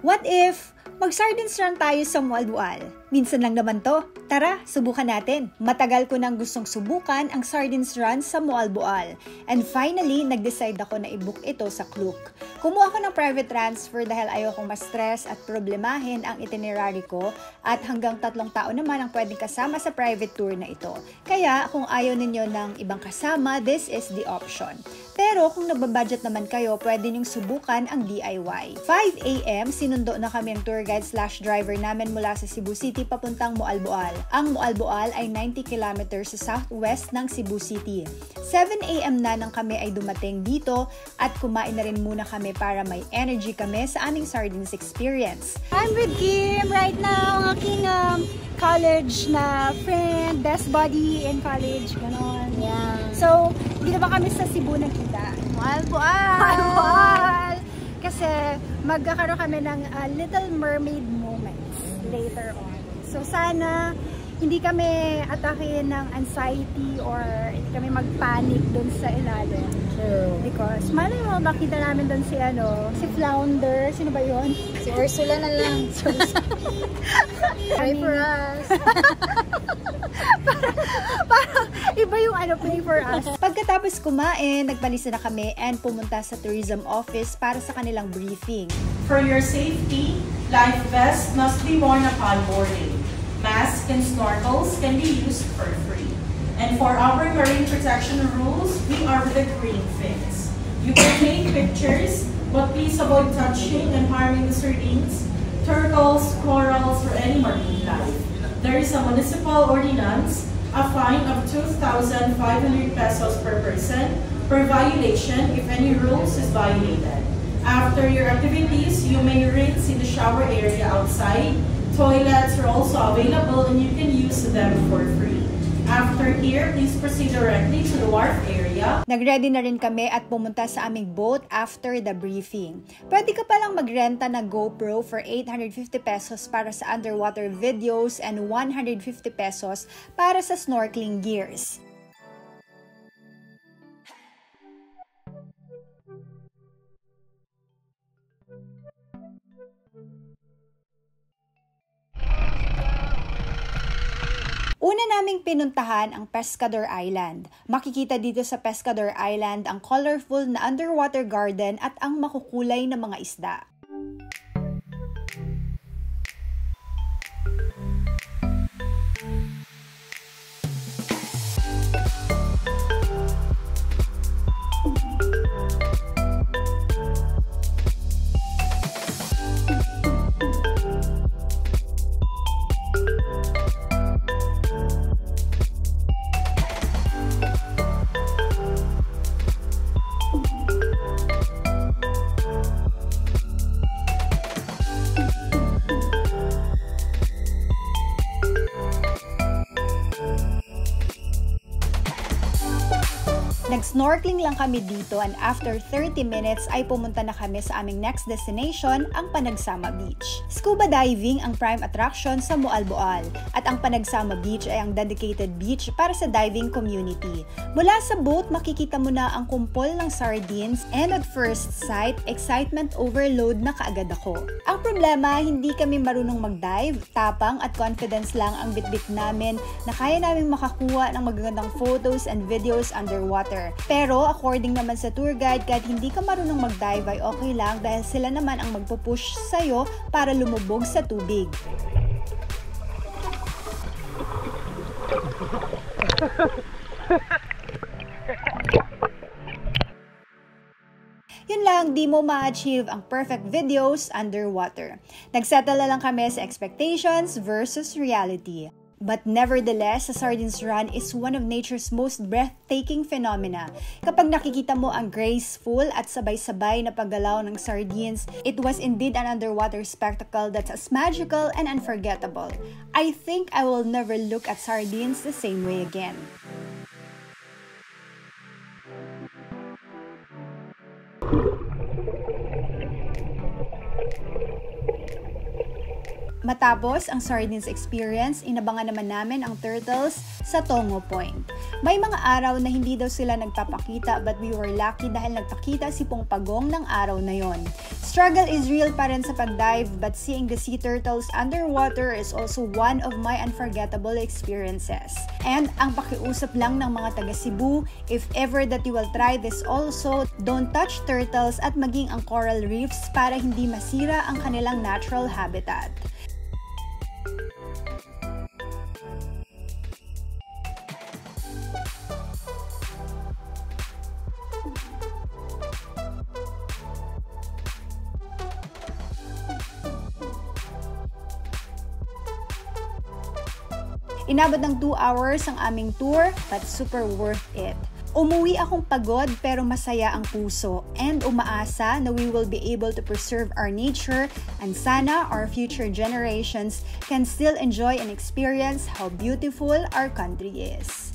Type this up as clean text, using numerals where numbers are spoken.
What if mag-sardines run tayo sa Mualbual? Minsan lang naman to. Tara, subukan natin. Matagal ko nang gustong subukan ang sardines run sa Mualbual. And finally, nag-decide ako na i-book ito sa Klook. Kumuha ko ng private transfer dahil ayokong ma-stress at problemahin ang itinerary ko at hanggang 3 tao naman ang pwedeng kasama sa private tour na ito. Kaya kung ayaw ninyo ng ibang kasama, this is the option. Pero kung nagbabudget naman kayo, pwede nyong subukan ang DIY. 5 AM, sinundo na kami ang tour guide/driver namin mula sa Cebu City papuntang Mualbual. Ang Mualbual ay 90 kilometers sa southwest ng Cebu City. 7 AM na nang kami ay dumating dito at kumain na rin muna kami para may energy kami sa aming sardines experience. I'm with Kim right now, ang aking college na friend, best buddy in college, gano'n. Yeah. So, dito ba kami sa Cebu nakita? Mualbual! Mualbual! Kasi magkakaroon kami ng Little Mermaid moments later on. So, sana hindi kami atakin ng anxiety or hindi kami mag-panic dun sa ilalim. True. Because, malay mo, makita namin dun si Flounder. Sino ba yun? Si Ursula na lang. Pray for us. Parang iba yung pray for us. Pagkatapos kumain, nagbalisa na kami and pumunta sa tourism office para sa kanilang briefing. For your safety, life vests must be worn upon boarding. Masks and snorkels can be used for free. And for our marine protection rules, we are with the green fins. You can take pictures, but please avoid touching and harming the sardines, turtles, corals, or any marine life. There is a municipal ordinance, a fine of 2,500 pesos per person per violation if any rules is violated. After your activities, you may rinse in the shower area outside. Toilets are also available and you can use them for free. After here, please proceed directly to the wharf area. Nag-ready na rin kami at pumunta sa aming boat after the briefing. Pwede ka palang magrenta ng GoPro for 850 pesos para sa underwater videos and 150 pesos para sa snorkeling gears. Una naming pinuntahan ang Pescador Island. Makikita dito sa Pescador Island ang colorful na underwater garden at ang makukulay na mga isda. Nag-snorkeling lang kami dito and after 30 minutes ay pumunta na kami sa aming next destination, ang Panagsama Beach. Scuba diving ang prime attraction sa Mualbual at ang Panagsama Beach ay ang dedicated beach para sa diving community. Mula sa boat, makikita mo na ang kumpol ng sardines and at first sight, excitement overload na kaagad ako. Ang problema, hindi kami marunong mag-dive, tapang at confidence lang ang bitbit namin na kaya namin makakuha ng magagandang photos and videos underwater. Pero according naman sa tour guide, kahit hindi ka marunong mag-dive ay okay lang dahil sila naman ang magpupush sa'yo para lumubog sa tubig. Yun lang, di mo ma-achieve ang perfect videos underwater. Nagsettle na lang kami sa expectations versus reality. But nevertheless, the Sardines Run is one of nature's most breathtaking phenomena. Kapag nakikita mo ang graceful at sabay-sabay na paggalaw ng sardines, it was indeed an underwater spectacle that's as magical and unforgettable. I think I will never look at sardines the same way again. Matapos ang sardines experience, inabangan naman namin ang turtles sa Tongo Point. May mga araw na hindi daw sila nagpapakita but we were lucky dahil nagpakita si Pongpagong ng araw na yon. Struggle is real pa rin sa pagdive but seeing the sea turtles underwater is also one of my unforgettable experiences. And ang pakiusap lang ng mga taga Cebu, if ever that you will try this also, don't touch turtles at maging ang coral reefs para hindi masira ang kanilang natural habitat. Inabot ng 2 hours ang aming tour but super worth it. Umuwi akong pagod pero masaya ang puso and umaasa na we will be able to preserve our nature and sana our future generations can still enjoy and experience how beautiful our country is.